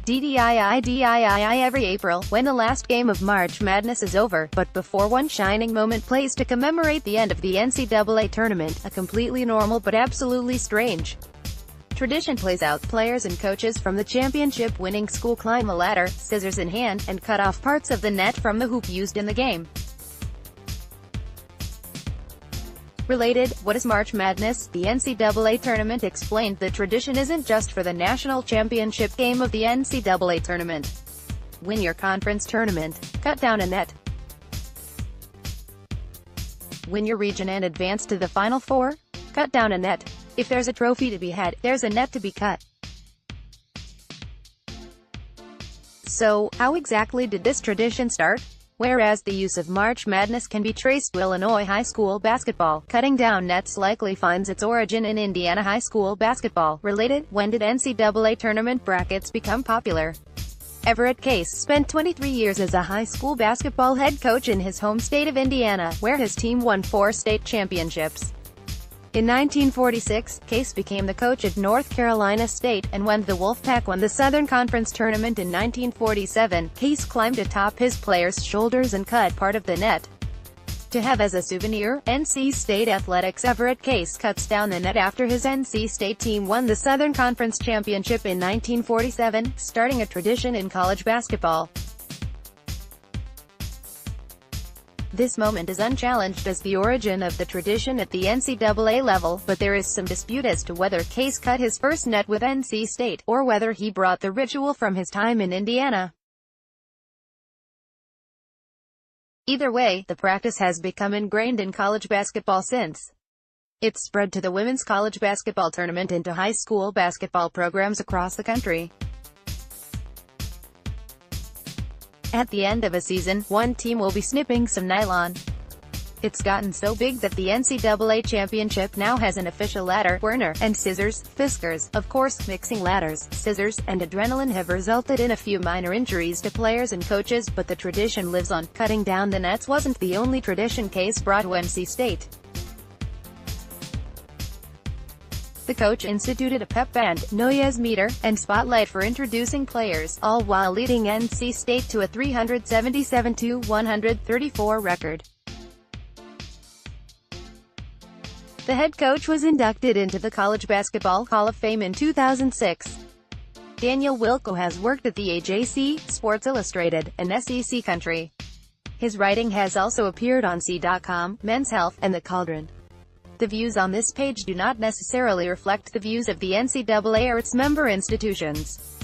DII every April, when the last game of March Madness is over, but before one shining moment plays to commemorate the end of the NCAA tournament, a completely normal but absolutely strange tradition plays out. Players and coaches from the championship-winning school climb a ladder, scissors in hand, and cut off parts of the net from the hoop used in the game. Related, what is March Madness? The NCAA tournament explained the tradition isn't just for the national championship game of the NCAA tournament. Win your conference tournament. Cut down a net. Win your region and advance to the Final Four. Cut down a net. If there's a trophy to be had, there's a net to be cut. So, how exactly did this tradition start? Whereas the use of March Madness can be traced to Illinois high school basketball, cutting down nets likely finds its origin in Indiana high school basketball. Related, when did NCAA tournament brackets become popular? Everett Case spent 23 years as a high school basketball head coach in his home state of Indiana, where his team won 4 state championships. In 1946, Case became the coach at North Carolina State, and when the Wolfpack won the Southern Conference Tournament in 1947, Case climbed atop his players' shoulders and cut part of the net. To have as a souvenir, NC State Athletics Everett Case cuts down the net after his NC State team won the Southern Conference Championship in 1947, starting a tradition in college basketball. This moment is unchallenged as the origin of the tradition at the NCAA level, but there is some dispute as to whether Case cut his first net with NC State, or whether he brought the ritual from his time in Indiana. Either way, the practice has become ingrained in college basketball since. It's spread to the women's college basketball tournament and to high school basketball programs across the country. At the end of a season, one team will be snipping some nylon. It's gotten so big that the NCAA championship now has an official ladder, Werner, and scissors, Fiskars. Of course, mixing ladders, scissors, and adrenaline have resulted in a few minor injuries to players and coaches, but the tradition lives on. Cutting down the nets wasn't the only tradition Case brought to NC State. The coach instituted a pep band, noise meter, and spotlight for introducing players, all while leading NC State to a 377-134 record. The head coach was inducted into the College Basketball Hall of Fame in 2006. Daniel Wilco has worked at the AJC, Sports Illustrated, and SEC Country. His writing has also appeared on C.com, Men's Health, and The Cauldron. The views on this page do not necessarily reflect the views of the NCAA or its member institutions.